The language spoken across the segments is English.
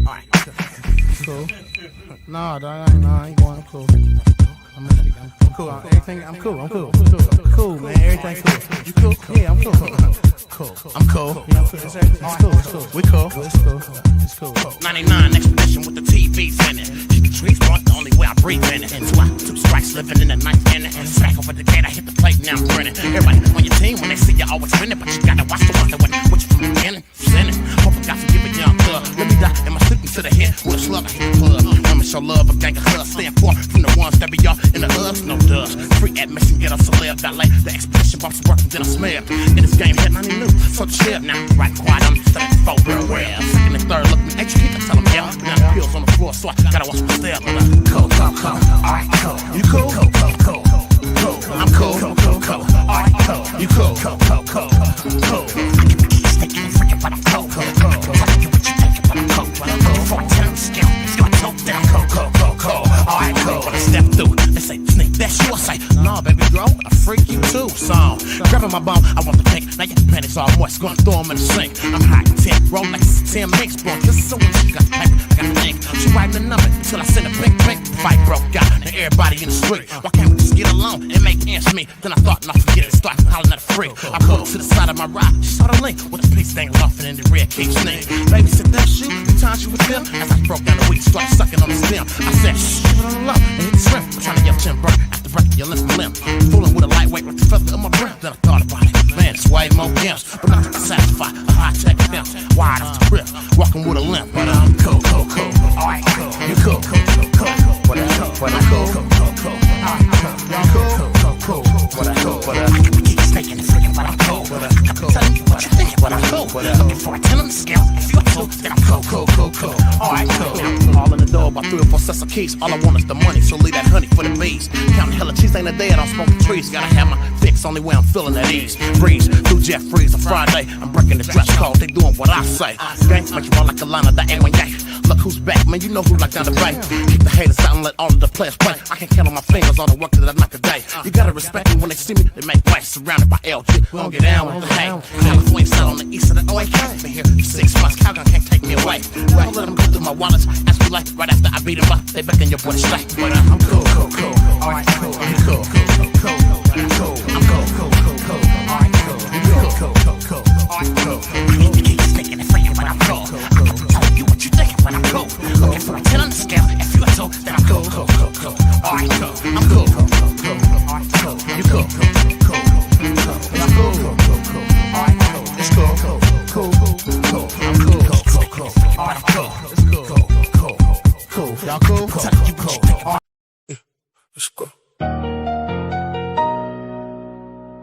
Alright. Cool. Nah, dog, I ain't going. I'm cool. I'm cool. I'm cool. Cool, man. Everything cool. You cool? Yeah, I'm cool. Cool. I'm cool. Yeah, I'm cool. It's cool. We cool. It's cool. 99 expedition with the TVs in it. The trees brought the only way I breathe in it. And so I took strikes living in the ninth inning. And smack over the gate, I hit the plate, now I'm grinning. Everybody on your team when they see you always winning, but you gotta watch the ones that went with you from the beginning. Sinning. Hope I got to give a young thug. Let me die in my sleeping to the head with a slug. I hit the plug. Women show love, a gang of hubs. Stand far from the ones that be y'all in the hubs. No dubs. Free admission, get a celeb. Dilate the expedition, bumps working, then I smell. In this game, head 90 new. So chill now. Right quiet, I'm studying for real well. Second and third, look me at you, keep tell them yeah. Now the pills on the floor, so I gotta watch my step. Cool. Alright, cool. You cool? Cool. I'm cool. Alright, cool. You cool? Cool. I can be sneaking and freaking, but I'm cool. Telling you what you think, but I'm cool. Before I tell them skill, it's your toe down. Cool. Alright, cool. When I step through, they say, sneak, that's you. I say, nah, baby girl, I freak you too. So, grabbing my bone, I want the pink. Now your panties all moist, gonna throw them in the sink. I'm hot 10, roll like 10 minks. Boy, this is so much, you got the paper, I got the ink. She writing the number till I send a pink. Fight broke out, and everybody in the street. Why can't we just get along and make ends meet? Then I thought, not forget it, start hollering at a freak. I pulled to the side of my ride, she saw the link with a piece dangling off and in the red cake snake. Baby said, that's you, the time she was them. As I broke down the weed, started sucking on the stem. I said, shh, give it on the low, and hit the shrimp. I'm trying to yell chin burn after breaking your limb. Fooling with a lightweight with the feather in my breath. Then I thought about it, man, it's way more gimps. But not to satisfy a high-tech fence. Wide off the grip, walking with a limp. But I'm cool. Alright, cool. You cool. What I'm cool. I can be keep snaking and freaking, but I'm cool. I can be telling you what you thinking, but I'm cool. Looking for a 10 on the scale. If you're cool, then I'm cool. Alright, cool. All in the door, about 3 or 4 sets of keys. All I want is the money, so leave that honey for the bees. Counting hella cheese, ain't a day I don't smoke the trees. Gotta have my fix, only way I'm feeling at ease. Breeze through Jeff Freeze on Friday. I'm breaking the dress code, they doing what I say. Gang make you run like a line of that ain't one yank. Look who's back, man, you know who like down the bay. Kick the haters out and let all of the players play. I can count on my fingers all the work that I knock a day. You gotta respect me when they see me, they make way. Surrounded by LG, we don't get down with the hang. California side on the east of the OAK. Been here for 6 months, Calgon can't take me away. Well, let them go through my wallets, ask me like, right after I beat them up, they beckon your boy to stay. But I'm cool. Alright, cool. I'm cool. I'm cool. Alright, cool. Alright, cool. I need to keep sneaking and freaking, but I'm cool. I'm telling you what you thinking, but I'm cool. Looking for a 10 on the scale, if you're cool, then I'm cool. Alright, cool. I'm cool. Alright, cool. You cool. I'm cool. Alright, cool. It's cool. I'm cool. Alright, cool. It's cool. Y'all cool? Telling you what you thinking. Alright. Let's go.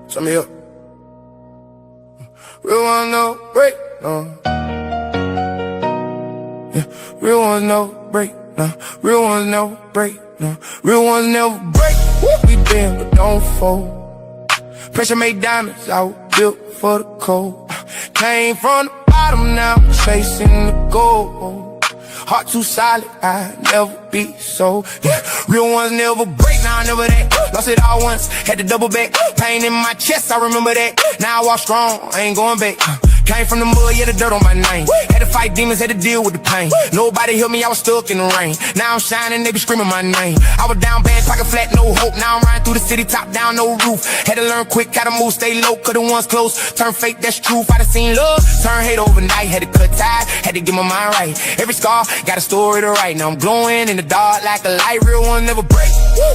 Turn me up. Real one, no break, no. Yeah, real ones no break, no. Real ones never break, no. Real ones never break. We bend but don't fold. Pressure made diamonds, I was built for the cold. Came from the bottom, now chasing the gold. Heart too solid, I never be so. Yeah, real ones never break, now I never that. Lost it all once, had to double back. Pain in my chest, I remember that. Now I walk strong, I ain't going back. Came from the mud, yeah, the dirt on my name. Had to fight demons, had to deal with the pain. Nobody helped me, I was stuck in the rain. Now I'm shining, they be screaming my name. I was down bad, pocket flat, no hope. Now I'm riding through the city, top down, no roof. Had to learn quick how to move, stay low, cause the ones close. Turn fake, that's truth. I done seen love, turn hate overnight. Had to cut ties, had to get my mind right. Every scar, got a story to write. Now I'm glowing in the dark like a light. Real one never break.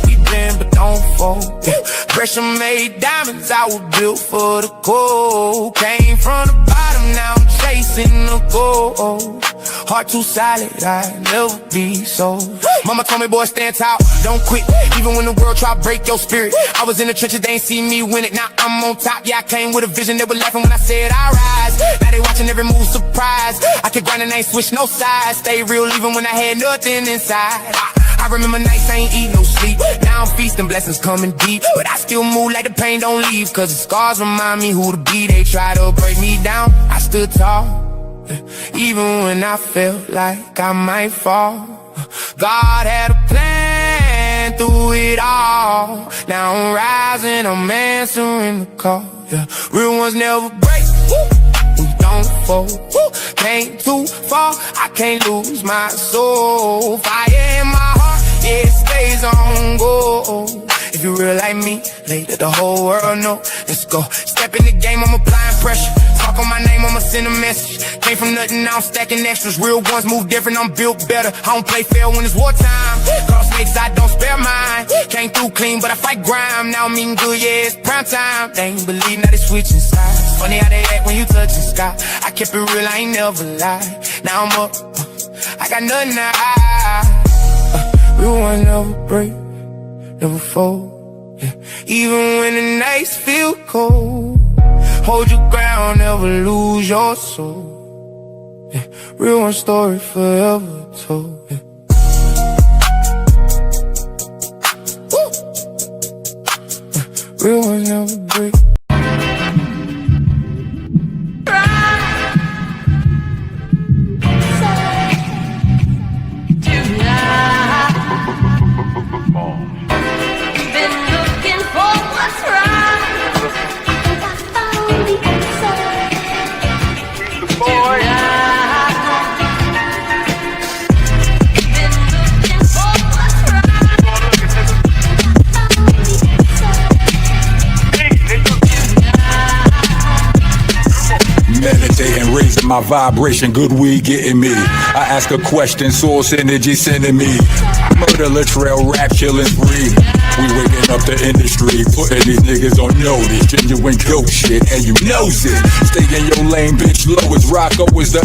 We bend but don't fold. Yeah. Pressure made diamonds, I was built for the cold. Came from the bottom, now I'm chasing the gold. Heart too solid, I never be so. Mama told me, boy, stand tall, don't quit. Even when the world try to break your spirit. I was in the trenches, they ain't see me win it. Now I'm on top, yeah, I came with a vision. They were laughing when I said I rise. Now they watching every move, surprised. I kept grinding, ain't switch no sides. Stay real even when I had nothing inside. I remember nights I ain't eat no sleep. Now I'm feasting, blessings coming deep. But I still move like the pain don't leave. Cause the scars remind me who to be. They try to break me down, I stood tall. Even when I felt like I might fall. God had a plan through it all. Now I'm rising, I'm answering the call. Yeah, real ones never break. don't fold. Woo, came too far, I can't lose my soul. Fire in my heart, yeah, it stays on go. If you real like me, later the whole world know. Let's go. Step in the game, I'm applying pressure. Talk on my name, I'ma send a message. Came from nothing, now I'm stacking extras. Real ones move different, I'm built better. I don't play fair when it's wartime. Cross snakes, I don't spare mine. Came through clean, but I fight grime. Now I'm eating good, yeah, it's prime time. They ain't believe, now they switching sides. Funny how they act when you touch the sky. I kept it real, I ain't never lied. Now I'm up, I got nothing to hide. Real one never break, never fold. Yeah. Even when the nights feel cold, hold your ground, never lose your soul. Yeah. Real one story forever told. Yeah. Real one never break. Meditating, raising my vibration, good weed getting me. I ask a question, source energy sending me. Murder, Latrell, rap, killing free. We waking up the industry, putting these niggas on notice. Genuine goat shit, and you knows it. Stay in your lane, bitch, low as Rocco is the...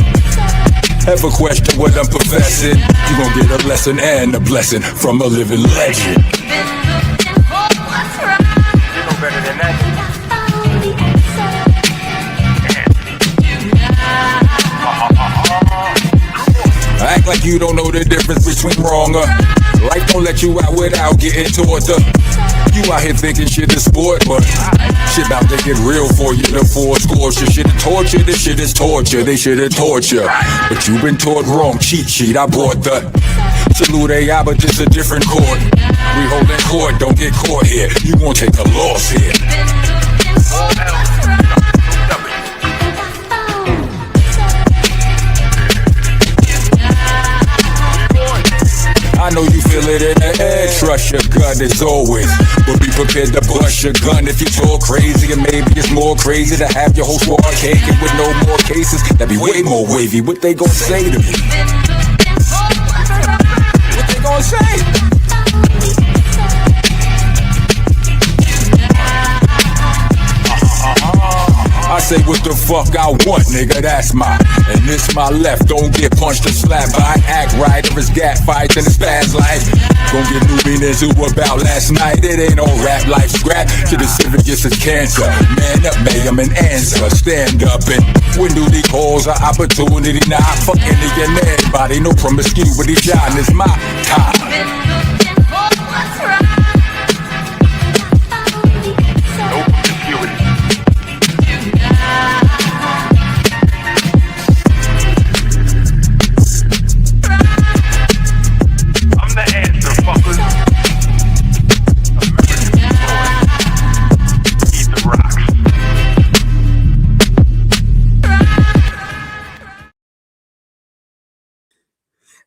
Ever question what I'm professing? You gon' get a lesson and a blessing from a living legend. You know better than that. Act like you don't know the difference between wrong or life don't let you out without getting toward the. You out here thinking shit is sport, but shit about to get real for you. The four scores, your shit is torture, this shit is torture. They should have torture, but you been taught wrong. Cheat sheet, I brought the salute AI, but this a different court. We holding court, don't get caught here. You won't take a loss here. I know you feel it in the air. Trust your gut as always, but be prepared to bust your gun if you talk crazy. And maybe it's more crazy to have your whole squad caking with no more cases. That'd be way more wavy. What they gon' say to me? What they gon' say? I say what the fuck I want, nigga, that's my. And this my left, don't get punched or slapped by an act right or it's gat fights and it's fast life. Gon' get new meanings who about last night. It ain't no rap life scrap. To the serious as cancer. Man up, make 'em an answer. Stand up and when duty calls an opportunity. Now I fuck any and everybody. No promiscuity, John, it's my time.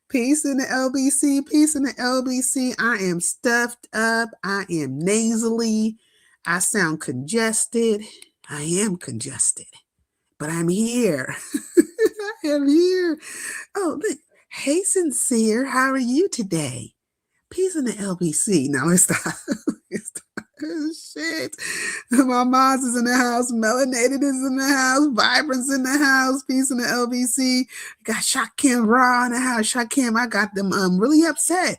Peace in the LBC, peace in the LBC. I am stuffed up. I am nasally. I sound congested. I am congested, but I'm here. I am here. Oh, look. Hey, Sincere, how are you today? Peace in the LBC. Now let's stop. Shit. My mom's is in the house. Melanated is in the house. Vibrance in the house. Peace in the LBC. Got Shakim Raw in the house. Shakim, I got them really upset.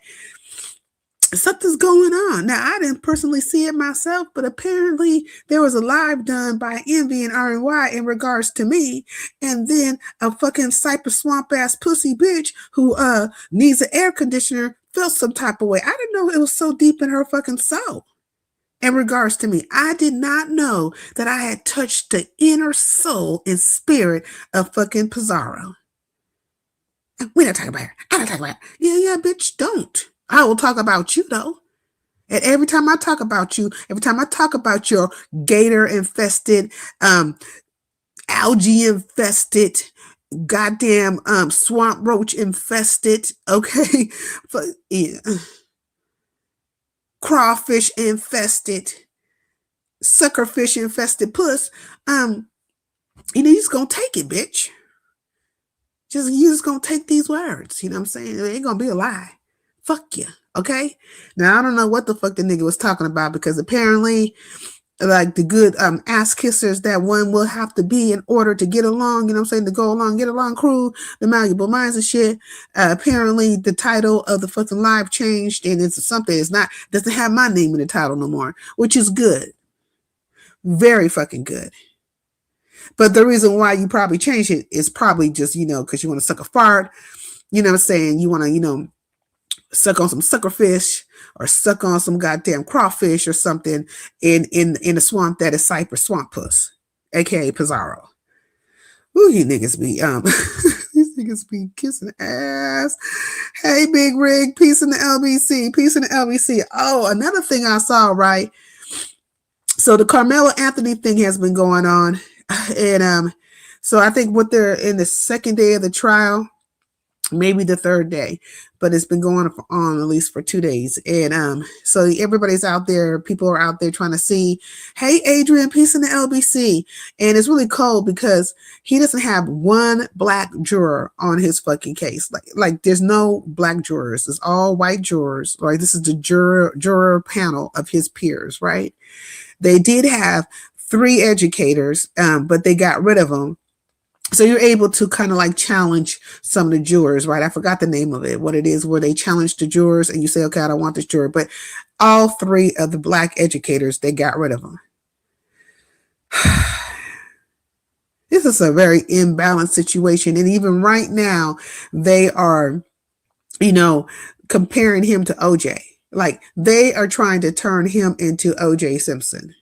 Something's going on. Now, I didn't personally see it myself, but apparently there was a live done by Envy and RNY in regards to me. And then a fucking Cypress Swamp ass pussy bitch who needs an air conditioner felt some type of way. I didn't know it was so deep in her fucking soul. In regards to me, I did not know that I had touched the inner soul and spirit of fucking Pizarro. We're not talking about her. I'm not talking about her. Yeah, bitch, don't. I will talk about you, though. And every time I talk about you, every time I talk about your gator-infested algae infested, goddamn swamp roach infested, okay, yeah. Crawfish infested, suckerfish infested puss, you just gonna take it, bitch. You just gonna take these words, you know what I'm saying? It ain't gonna be a lie. Fuck you, okay? Now I don't know what the fuck the nigga was talking about, because apparently, like the good ass kissers that one will have to be in order to get along, you know what I'm saying, to go along, get along crew, the malleable minds and shit. Apparently the title of the fucking live changed, and it's something, doesn't have my name in the title no more, which is good. Very fucking good. But the reason why you probably changed it is probably just, because you want to suck a fart, you know what I'm saying? You want to, suck on some suckerfish or suck on some goddamn crawfish or something in a swamp that is Cypress Swamp Puss, aka Pizarro. Ooh, you niggas be these niggas be kissing ass. Hey, Big Rig, peace in the LBC, peace in the LBC. Oh, another thing I saw, right? So the Carmelo Anthony thing has been going on, and so I think what they're in the second day of the trial, maybe the third day, but it's been going on at least for 2 days. And so everybody's out there, people are out there trying to see, hey, Adrian, peace in the LBC. And it's really cold because he doesn't have one black juror on his fucking case. Like there's no black jurors. It's all white jurors. Right? This is the juror panel of his peers, right? They did have 3 educators, but they got rid of them. So you're able to kind of like challenge some of the jurors, right? I forgot the name of it, what it is, where they challenge the jurors and you say, okay, I don't want this juror. But all 3 of the black educators, they got rid of them. This is a very imbalanced situation. And even right now, they are, comparing him to OJ. Like they are trying to turn him into OJ Simpson.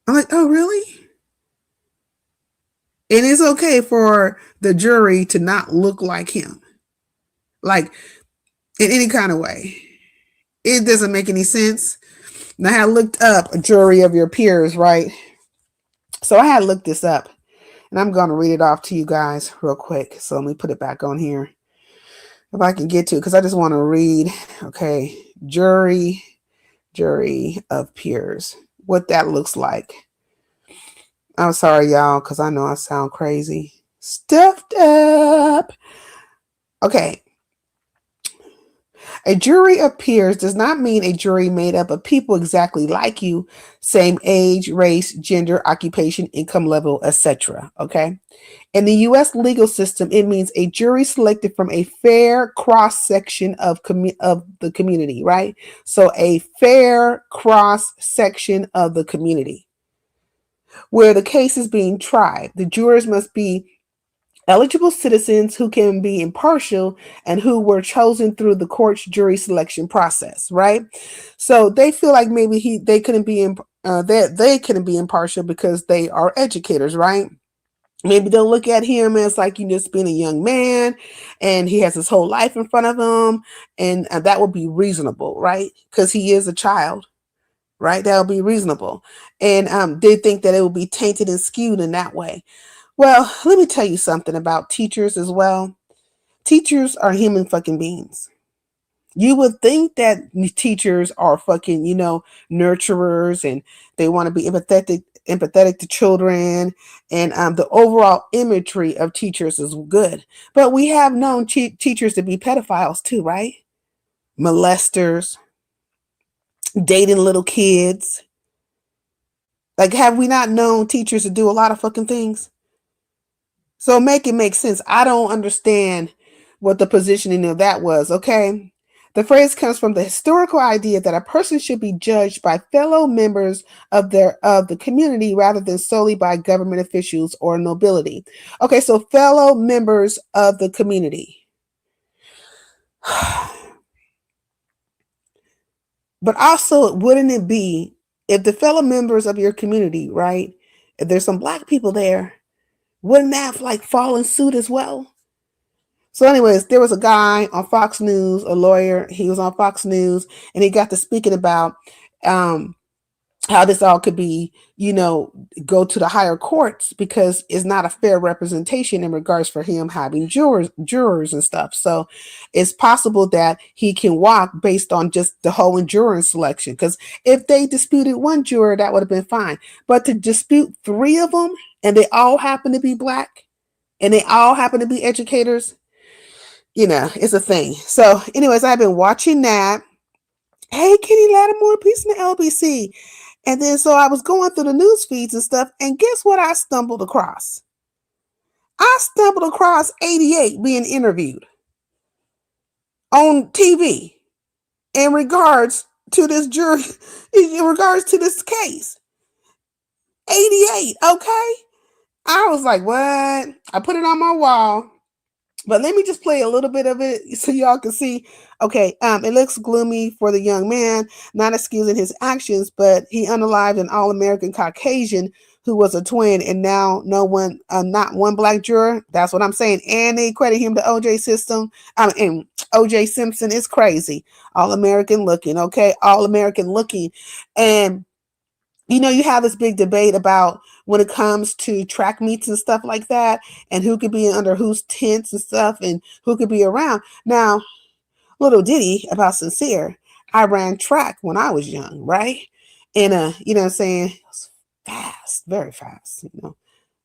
I'm like, oh, really? And it's okay for the jury to not look like him, like in any kind of way. It doesn't make any sense. Now, I had looked up a jury of your peers, right? So I had looked this up, and I'm going to read it off to you guys real quick. So let me put it back on here if I can get to it, because I just want to read, okay, jury of peers, what that looks like. I'm sorry, y'all, because I know I sound crazy. Stuffed up. Okay. A jury of peers does not mean a jury made up of people exactly like you, same age, race, gender, occupation, income level, etc. Okay. In the U.S. legal system, it means a jury selected from a fair cross-section of the community, right? So a fair cross-section of the community. Where the case is being tried, the jurors must be eligible citizens who can be impartial and who were chosen through the court's jury selection process, right? So they feel like maybe they couldn't be impartial because they are educators, right? Maybe they'll look at him as like just being a young man and he has his whole life in front of him, and that would be reasonable, right? Because he is a child. Right? That would be reasonable. And they think that it will be tainted and skewed in that way. Well, let me tell you something about teachers as well. Teachers are human fucking beings. You would think that teachers are fucking, nurturers, and they want to be empathetic to children, and the overall imagery of teachers is good. But we have known teachers to be pedophiles too, right? Molesters, dating little kids. Like, have we not known teachers to do a lot of fucking things? So make it make sense. I don't understand what the positioning of that was, okay? The phrase comes from the historical idea that a person should be judged by fellow members of the community rather than solely by government officials or nobility. Okay, so fellow members of the community. But also, wouldn't it be if the fellow members of your community, right? If there's some black people there, wouldn't that like fall in suit as well? So anyways, there was a guy on Fox News, a lawyer. He was on Fox News and he got to speaking about how this all could be, go to the higher courts because it's not a fair representation in regards for him having jurors and stuff. So it's possible that he can walk based on just the whole endurance selection. Because if they disputed one juror, that would have been fine. But to dispute three of them and they all happen to be black and they all happen to be educators, it's a thing. So anyways, I've been watching that. Hey, Kenny Lattimore, peace in the LBC. And then so I was going through the news feeds and stuff, and guess what I stumbled across? I stumbled across 88 being interviewed on TV in regards to this jury, in regards to this case. 88, okay? I was like, what? I put it on my wall. But let me just play a little bit of it so y'all can see. Okay, it looks gloomy for the young man, not excusing his actions, but he unalived an all-American Caucasian who was a twin, and now not one black juror. That's what I'm saying. And they credit him to OJ system. And OJ Simpson is crazy. All-American looking, okay? All-American looking. And you have this big debate about when it comes to track meets and stuff like that, and who could be under whose tents and stuff, and who could be around. Now, little ditty about sincere. I ran track when I was young, right? And you know what I'm saying? It was fast, very fast,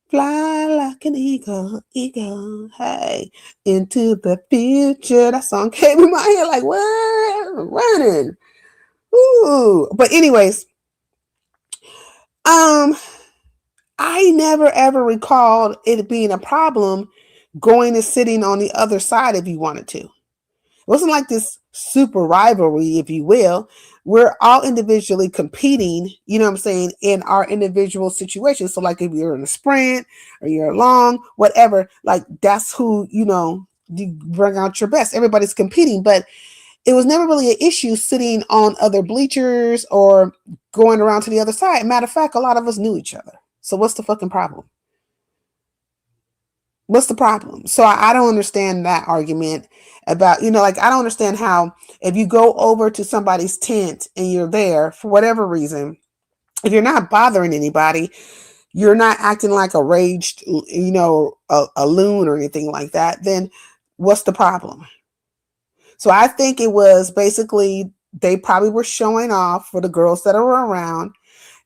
Fly like an eagle, hey, into the future. That song came in my head like, what? Running. Ooh. But anyways, I never ever recalled it being a problem going and sitting on the other side if you wanted to. It wasn't like this super rivalry, if you will. We're all individually competing, in our individual situations. So like if you're in a sprint or you're long, whatever, like that's who, you bring out your best. Everybody's competing, but it was never really an issue sitting on other bleachers or going around to the other side. Matter of fact, a lot of us knew each other. So what's the fucking problem? What's the problem? So I don't understand that argument about, I don't understand how if you go over to somebody's tent and you're there for whatever reason, if you're not bothering anybody, you're not acting like a raged, a loon or anything like that, then what's the problem? So I think it was basically they probably were showing off for the girls that are around.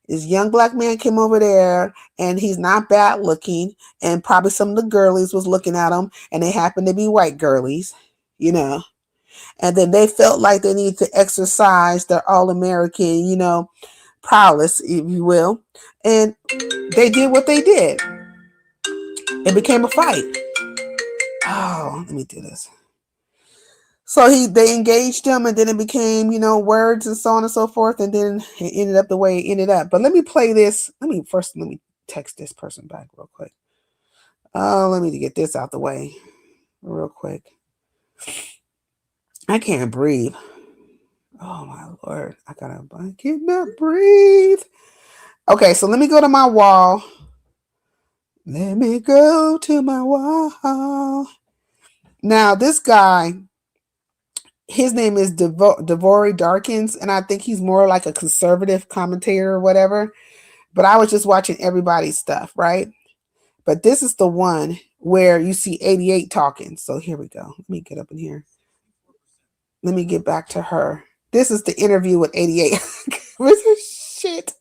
This young black man came over there and he's not bad looking, and probably some of the girlies was looking at him, and they happened to be white girlies, and then they felt like they needed to exercise their all-American, prowess, if you will. And they did what they did. It became a fight. Oh, let me do this. So they engaged him, and then it became, words and so on and so forth. And then it ended up the way it ended up. But let me play this. Let me text this person back real quick. Let me get this out the way real quick. I can't breathe. Oh my Lord. I cannot breathe. Okay. So let me go to my wall. Let me go to my wall. Now this guy, his name is Devori Darkins, and I think he's more like a conservative commentator or whatever. But I was just watching everybody's stuff, right? But this is the one where you see 88 talking. So here we go. Let me get up in here. Let me get back to her. This is the interview with 88. What's this shit?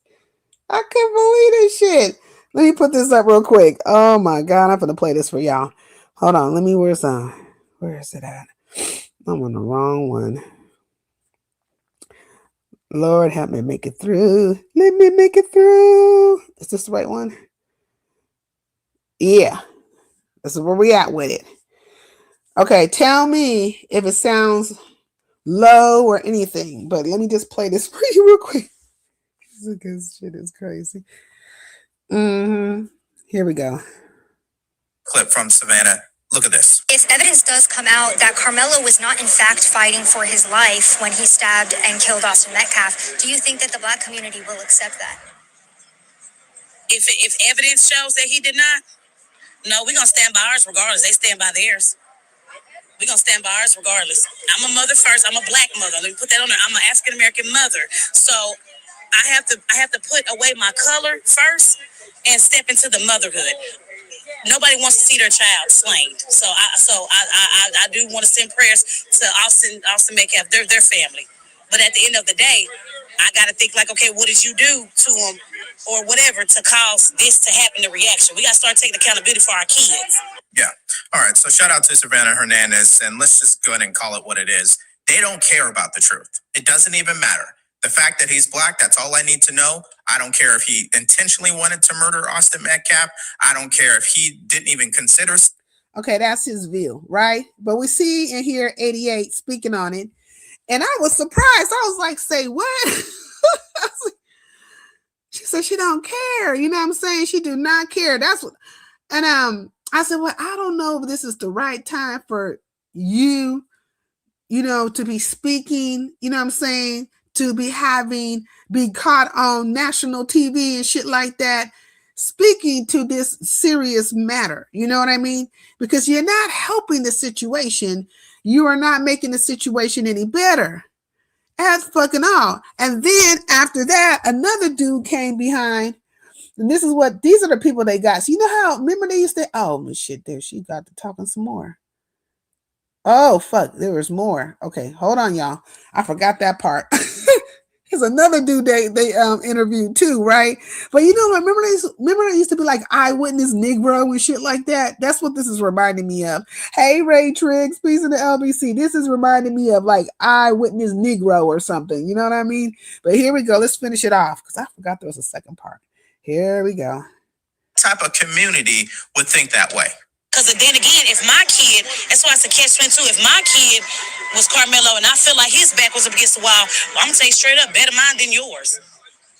I can't believe this shit. Let me put this up real quick. Oh my God, I'm gonna play this for y'all. Hold on. Where is it at? I'm on the wrong one. Lord, help me make it through. Let me make it through. Is this the right one? Yeah. This is where we at with it. Okay, tell me if it sounds low or anything. But let me just play this for you real quick. This shit is crazy. Here we go. Clip from Savannah. Look at this. If evidence does come out that Carmelo was not in fact fighting for his life when he stabbed and killed Austin Metcalf, do you think that the black community will accept that? If evidence shows that he did not, no, we're going to stand by ours regardless. They stand by theirs. We're going to stand by ours regardless. I'm a mother first. I'm a black mother. Let me put that on there. I'm an African-American mother. So I have to put away my color first and step into the motherhood. Nobody wants to see their child slain. So I do want to send prayers to Austin Metcalf, their family. But at the end of the day, I got to think like, okay, what did you do to them or whatever to cause this to happen, the reaction? We got to start taking accountability for our kids. Yeah. All right. So shout out to Savannah Hernandez, and let's just go ahead and call it what it is. They don't care about the truth. It doesn't even matter. The fact that he's black, that's all I need to know. I don't care if he intentionally wanted to murder Austin Metcalf. I don't care if he didn't even consider. Okay, that's his view, right? But we see and hear 88 speaking on it. And I was surprised. I was like, say what? She said she don't care. You know what I'm saying? She do not care. That's what. And I said, well, I don't know if this is the right time for you, to be speaking, you know what I'm saying? To be caught on national TV and shit like that, speaking to this serious matter. You know what I mean? Because you're not helping the situation. You are not making the situation any better. That's fucking all. And then after that, another dude came behind. And these are the people they got. So you know how, remember they used to, oh shit, there she got to talking some more. Oh fuck, there was more. Okay, hold on, y'all. I forgot that part. There's another dude they interviewed too, right? But remember they used to be like eyewitness Negro and shit like that. That's what this is reminding me of. Hey, Ray Triggs, peace in the LBC. This is reminding me of like eyewitness Negro or something. You know what I mean? But here we go. Let's finish it off because I forgot there was a second part. Here we go. Type of community would think that way. Because then again, if my kid, that's why it's a catch-22. If my kid was Carmelo and I feel like his back was up against the wall, well, I'm going to say straight up, better mine than yours.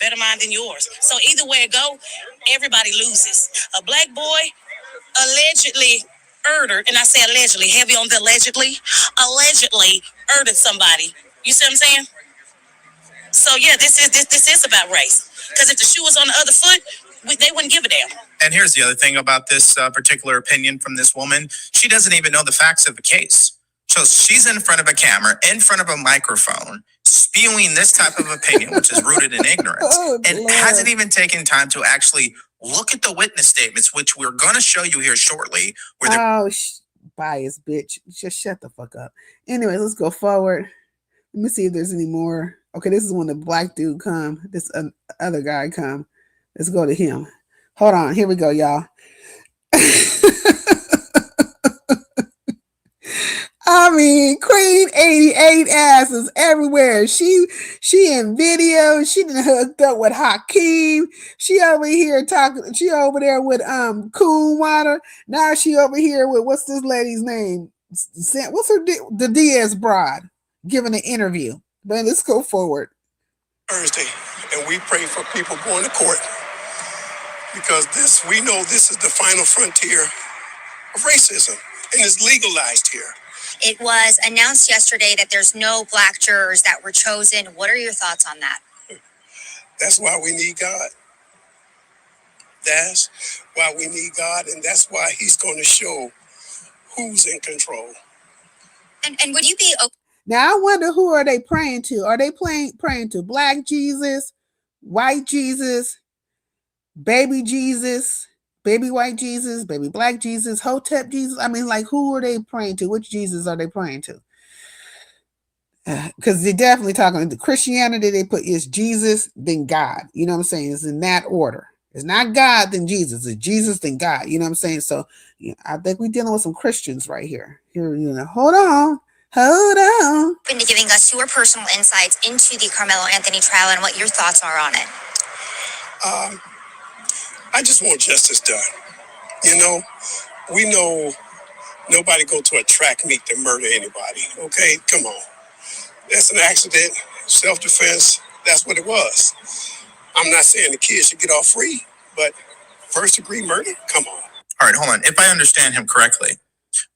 Better mine than yours. So either way it go, everybody loses. A black boy allegedly murdered, and I say allegedly, heavy on the allegedly murdered somebody. You see what I'm saying? So yeah, this is about race. Because if the shoe was on the other foot, they wouldn't give a damn. And here's the other thing about this particular opinion from this woman. She doesn't even know the facts of the case. So she's in front of a camera, in front of a microphone, spewing this type of opinion, which is rooted in ignorance, and hasn't even taken time to actually look at the witness statements, which we're going to show you here shortly. Bias, bitch. Just shut the fuck up. Anyways, let's go forward. Let me see if there's any more. Okay, this is when the black dude come. This other guy come. Let's go to him. Hold on. Here we go, y'all. I mean, Queen 88 asses everywhere. She in video. She done hooked up with Hakeem. She over here talking. She over there with Coon Water. Now she over here with what's this lady's name? What's the Diaz broad giving an interview. But let's go forward. Thursday, and we pray for people going to court because we know this is the final frontier of racism, and it's legalized here. It was announced yesterday that there's no black jurors that were chosen. What are your thoughts on that? That's why we need God. That's why we need God, and that's why he's going to show who's in control. And would you be okay? Now I wonder who are they praying to? Are they praying to Black Jesus, White Jesus, Baby Jesus, Baby White Jesus, Baby Black Jesus, Hotep Jesus? I mean, like, who are they praying to? Which Jesus are they praying to? Because they're definitely talking to Christianity. They put is Jesus, then God. You know what I'm saying? It's in that order. It's not God, then Jesus. It's Jesus, then God. You know what I'm saying? So I think we're dealing with some Christians right here. Hold on. Into giving us your personal insights into the Carmelo Anthony trial and what your thoughts are on it. I just want justice done. We know nobody go to a track meet to murder anybody. Okay, come on. That's an accident, self-defense. That's what it was. I'm not saying the kid should get off free, but first-degree murder? Come on. All right, hold on. If I understand him correctly,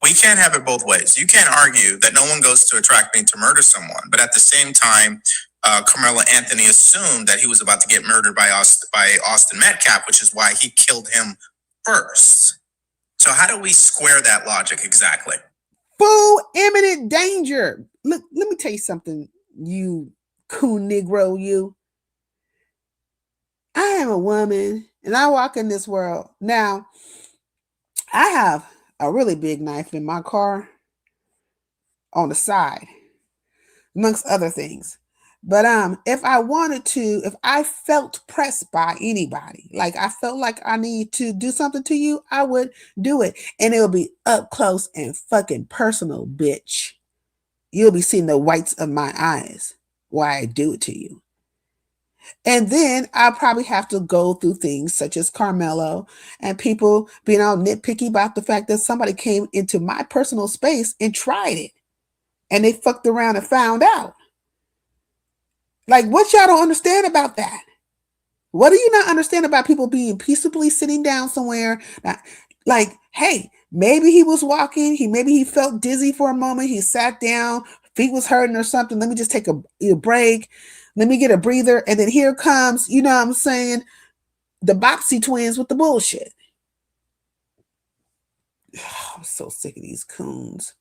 we can't have it both ways. You can't argue that no one goes to a track meet to murder someone, but at the same time, Carmelo Anthony assumed that he was about to get murdered by Austin Metcalf, which is why he killed him first. So how do we square that logic exactly? Full imminent danger. Look, let me tell you something, you coon Negro, you. I am a woman and I walk in this world. Now, I have a really big knife in my car on the side, amongst other things. But if I wanted to, if I felt pressed by anybody, like I felt like I need to do something to you, I would do it. And it'll be up close and fucking personal, bitch. You'll be seeing the whites of my eyes while I do it to you. And then I'll probably have to go through things such as Carmelo and people being all nitpicky about the fact that somebody came into my personal space and tried it. And they fucked around and found out. Like, what y'all don't understand about that? What do you not understand about people being peaceably sitting down somewhere? Like, hey, maybe he was walking. Maybe he felt dizzy for a moment. He sat down. Feet was hurting or something. Let me just take a break. Let me get a breather. And then here comes, you know what I'm saying, the Boxy twins with the bullshit. I'm so sick of these coons.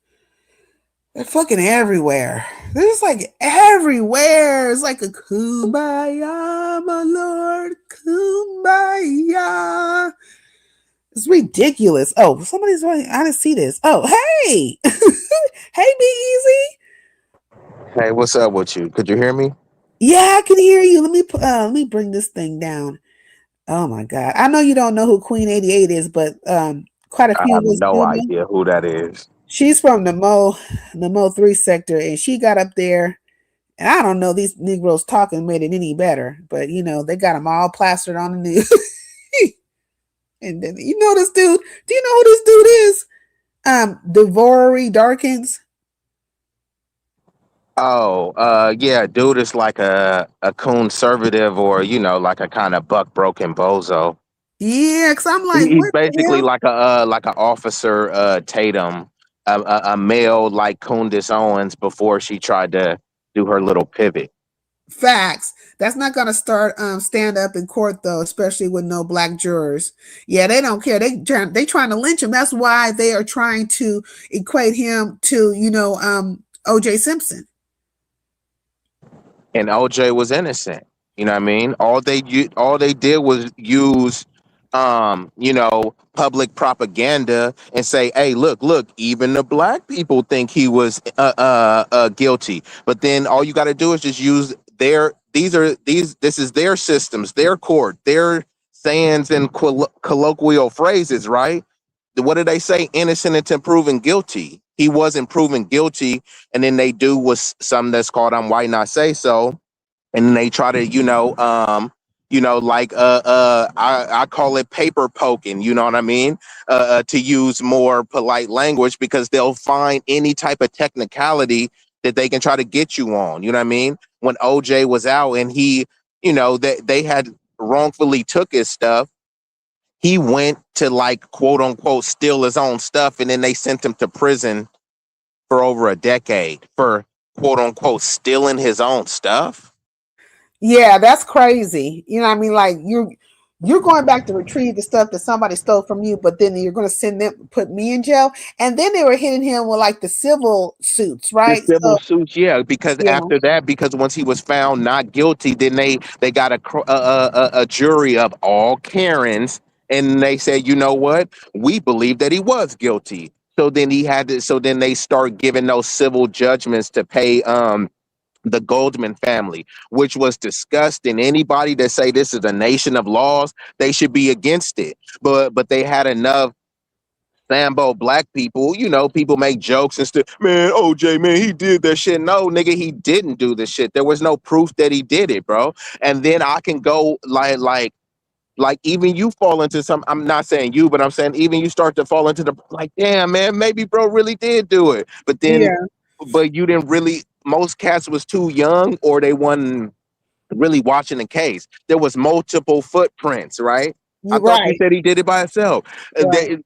They're fucking everywhere. They're just like everywhere. It's like a kumbaya, my lord, kumbaya. It's ridiculous. Oh, somebody's running. I didn't see this. Oh, hey. Hey, Be Easy. Hey, what's up with you? Could you hear me? Yeah, I can hear you. Let me bring this thing down. Oh my God. I know you don't know who Queen 88 is, but quite a I few have of us no do know. idea who that is. She's from the Mo 3 sector, and she got up there, and I don't know, these Negroes talking made it any better, but you know, they got them all plastered on the news. And then you know this dude, do you know who this dude is? Devory Darkins. Oh, yeah, dude is like a conservative or like a kind of buck broken bozo. Yeah, because I'm like, He's what the basically hell? like a officer Tatum, a male like Candace Owens before she tried to do her little pivot. Facts. That's not gonna start stand up in court though, especially with no black jurors. Yeah, they don't care. They trying to lynch him. That's why they are trying to equate him to OJ Simpson. And OJ was innocent. You know what I mean? All they did was use public propaganda and say, "Hey, look, even the black people think he was guilty." But then all you got to do is just use this is their systems, their court, their sayings and colloquial phrases, right? What did they say? Innocent until proven guilty. He wasn't proven guilty, and then they do was something that's called "I'm white not say so," and then they try to I call it paper poking. You know what I mean? To use more polite language, because they'll find any type of technicality that they can try to get you on. You know what I mean? When OJ was out and they had wrongfully took his stuff, he went to like quote unquote steal his own stuff, and then they sent him to prison for over a decade for quote unquote stealing his own stuff. Yeah, that's crazy. You know what I mean? Like you're going back to retrieve the stuff that somebody stole from you, but then you're going to put me in jail. And then they were hitting him with like the civil suits, The right? civil So suits, yeah, because yeah, after that, because once he was found not guilty, then they got a jury of all Karens, and they said, you know what, we believe that he was guilty. So then he had to. So then they start giving those civil judgments to pay the Goldman family, which was disgusting. Anybody that say this is a nation of laws, they should be against it. But they had enough Sambo black people, people make jokes and stuff. Man, OJ, man, he did that shit. No, nigga, he didn't do the shit. There was no proof that he did it, bro. And then I can go like even you fall into some. I'm not saying you, but I'm saying even you start to fall into the like, damn, man, maybe bro really did do it. yeah, But you didn't really. Most cats was too young, or they wasn't really watching the case. There was multiple footprints, right? I you're thought you right. said he did it by himself. Right. And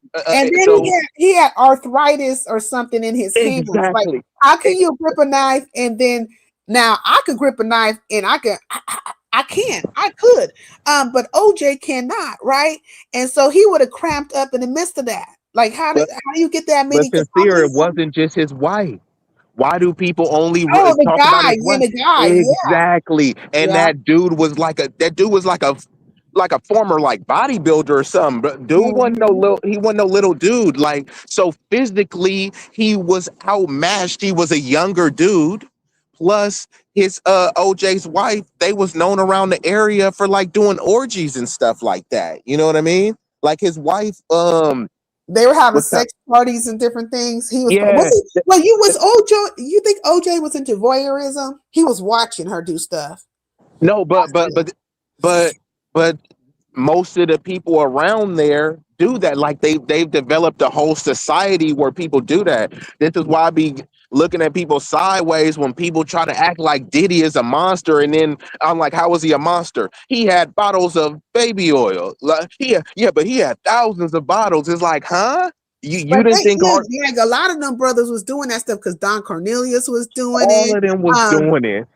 then So he had arthritis or something in his hands. Like, exactly. how can you grip a knife and then now I could grip a knife and I can. I could. But OJ cannot, right? And so he would have cramped up in the midst of that. Like, But how do you get that but many? Because sincere, it wasn't just his wife. Why do people only oh, talk about his yeah, wife? the guy, yeah, Exactly. And yeah, that dude was like a like a former like bodybuilder or something. But dude wasn't no Mhm. little. He wasn't no little dude. Like so physically, he was outmatched. He was a younger dude. Plus his OJ's wife, they was known around the area for like doing orgies and stuff like that. You know what I mean? Like his wife, They were having was that? sex parties and different things. He was Yeah. he? Well, you was OJ. You think OJ was into voyeurism? He was watching her do stuff. No, but but most of the people around there do that. Like they've developed a whole society where people do that. This is why I be looking at people sideways when people try to act like Diddy is a monster, and then I'm like, how was he a monster? He had bottles of baby oil. Like, yeah, but he had thousands of bottles. It's like, huh? You But didn't think like a lot of them brothers was doing that stuff because Don Cornelius was doing all it. of them was doing it?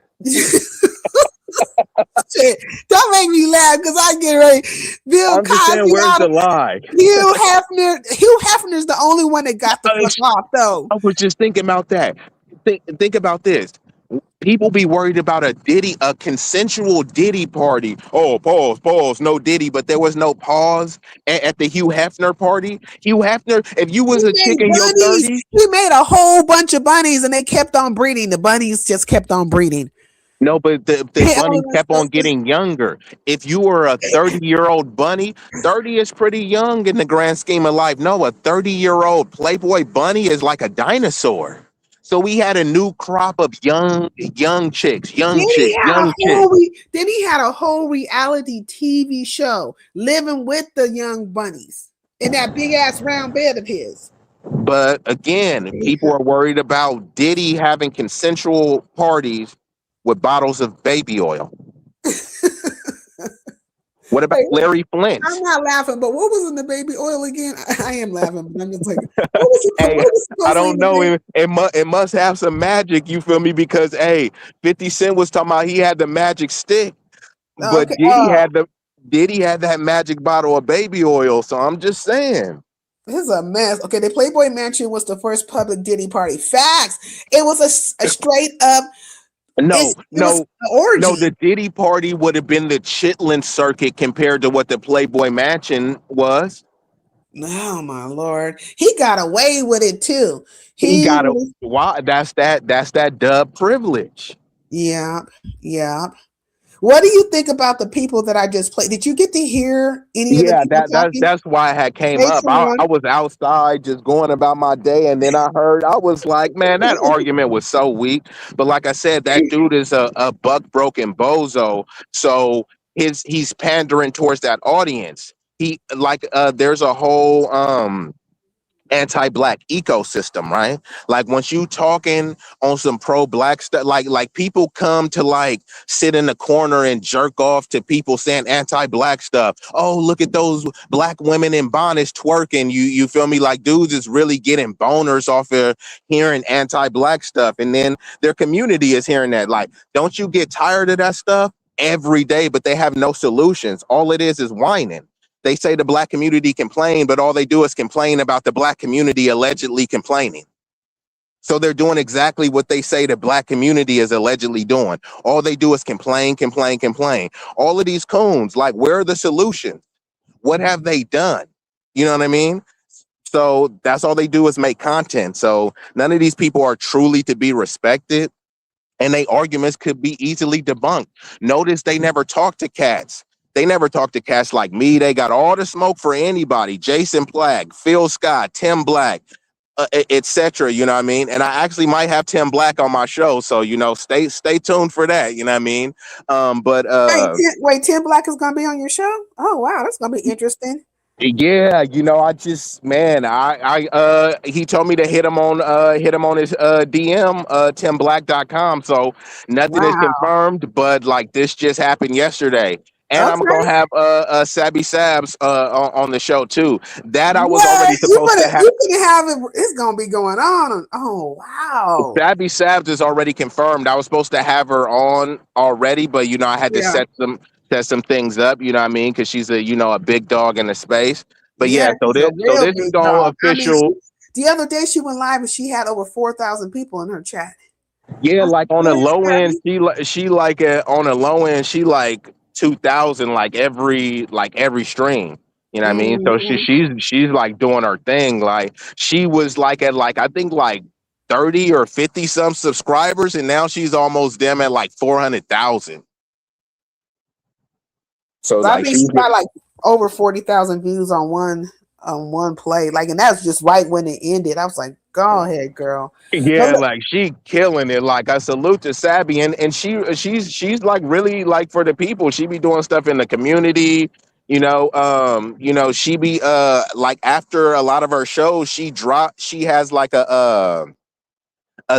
Shit, don't make me laugh because I get ready. Bill I'm just saying, Cosby, where's the lie? Hugh Hefner. Hugh Hefner's the only one that got the fuck off though. I was just thinking about that. Think about this. People be worried about a consensual Diddy party. Oh, pause, no Diddy, but there was no pause at the Hugh Hefner party. Hugh Hefner, if you was He a made chick in your bunnies. 30s, He made a whole bunch of bunnies, and they kept on breeding. The bunnies just kept on breeding. no, but the Hell, bunny kept on getting younger. If you were a 30-year-old bunny, 30 is pretty young in the grand scheme of life. No, a 30-year-old Playboy bunny is like a dinosaur. So we had a new crop of young chicks, Then young he chicks, had young chicks. then he had a whole reality TV show living with the young bunnies in that big ass round bed of his. But again, people are worried about Diddy having consensual parties with bottles of baby oil. What about Wait, Larry I'm Flint? not laughing, but what was in the baby oil again? I am laughing, but I'm just like, what was it? What Hey, was I supposedly don't in the know. baby? It must have some magic, you feel me? Because hey, 50 Cent was talking about he had the magic stick, but Okay, Diddy had that magic bottle of baby oil. So I'm just saying. this is a mess. Okay, the Playboy Mansion was the first public Diddy party. Facts. It was a straight up. No, It was no, an no. orgy. The Diddy party would have been the Chitlin circuit compared to what the Playboy Mansion was. Oh my lord, he got away with it too. He He got a was, why? That's that dub privilege. yeah, yeah. What do you think about the people that I just played? Did you get to hear any of the Yeah, people talking? that's why I had came Hey, up. I Sharon. was outside just going about my day, and then I was like, man, that argument was so weak. But like I said, that dude is a buck broken bozo. So he's pandering towards that audience. He like there's a whole anti-black ecosystem, right? Like once you talking on some pro-black stuff, like people come to like sit in the corner and jerk off to people saying anti-black stuff. Oh, look at those black women in bonnets twerking. You feel me? Like dudes is really getting boners off of hearing anti-black stuff, and then their community is hearing that. Like, don't you get tired of that stuff every day? But they have no solutions. All it is whining. They say the black community complain, but all they do is complain about the black community allegedly complaining. So they're doing exactly what they say the black community is allegedly doing. All they do is complain, complain, complain. All of these coons, like, where are the solutions? What have they done? You know what I mean? So that's all they do is make content. So none of these people are truly to be respected, and their arguments could be easily debunked. Notice they never talk to cats. They never talk to cats like me. They got all the smoke for anybody. Jason Black, Phil Scott, Tim Black, etc. You know what I mean? And I actually might have Tim Black on my show, so stay tuned for that. You know what I mean? But Wait, Tim Black is gonna be on your show? Oh wow, that's gonna be interesting. yeah, I just man, he told me to hit him on his DM timblack.com. So nothing is Wow. confirmed, but like this just happened yesterday. And I'm Okay. gonna have Sabby Sabs on the show too. That I was What? already supposed to have. You gonna have it? It's gonna be going on. Oh wow. Sabby Sabs is already confirmed. I was supposed to have her on already, but I had to Yeah. set some things up. You know what I mean? Because she's a big dog in the space. But Yeah, yeah, she's a so real this is big going dog. I mean, official. the other day she went live and she had over 4,000 people in her chat. Yeah, I said, like on the "What is low end, happening?" she like on the low end, she like 2,000 like every stream. You know what I mean? So Mhm. she's like doing her thing. Like she was like at like I think like 30 or 50 some subscribers, and now she's almost them at like 400,000. So I like think she got like over 40,000 views on one play. Like, and that's just right when it ended. I was like, go ahead, girl. But yeah, look, like she killing it. Like I salute to Sabby, and she's like really like for the people. She be doing stuff in the community. She be like after a lot of her shows, she has like a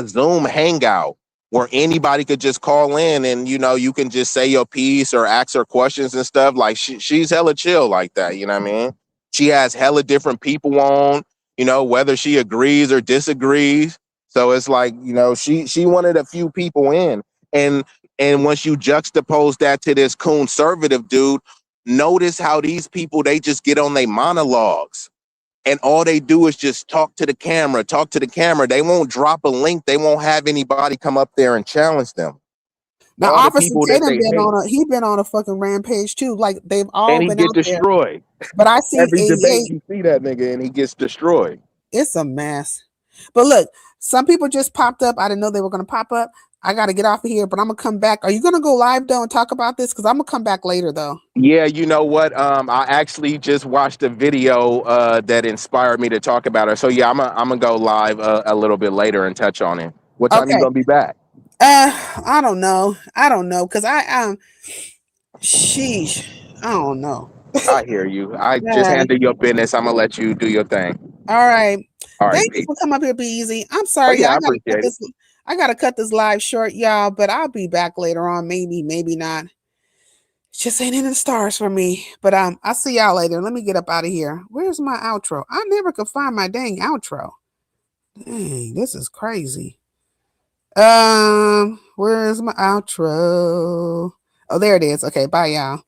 Zoom hangout where anybody could just call in and you can just say your piece or ask her questions and stuff. Like she's hella chill like that, you know what I mean? She has hella different people on, whether she agrees or disagrees. So it's like, she wanted a few people in. And once you juxtapose that to this conservative dude, notice how these people they just get on their monologues and all they do is just talk to the camera, talk to the camera. They won't drop a link. They won't have anybody come up there and challenge them. now All the Officer people that Tatum they been hate, he been on a fucking rampage too. Like they've all and he been get out there. destroyed. But I see Every debate 88. you see that nigga and he gets destroyed. It's a mess. But look, some people just popped up. I didn't know they were gonna pop up. I gotta get off of here, but I'm gonna come back. Are you gonna go live though and talk about this? Because I'm gonna come back later though. Yeah, you know what? I actually just watched a video that inspired me to talk about it. So yeah, I'm gonna go live a little bit later and touch on it. What time you Okay. gonna be back? I don't know. Because sheesh. I don't know. I hear you. I just Yeah. handle your business. I'm gonna let you do your thing. All right. All right, Thank you peace. for coming up here, Be Easy. I'm Oh sorry, y'all. yeah, I appreciate it. I gotta cut this live short, y'all, but I'll be back later on. Maybe, maybe not. It just ain't in the stars for me. But I'll see y'all later. Let me get up out of here. Where's my outro? I never could find my dang outro. Dang, this is crazy. Where's my outro? Oh, there it is. Okay, bye, y'all.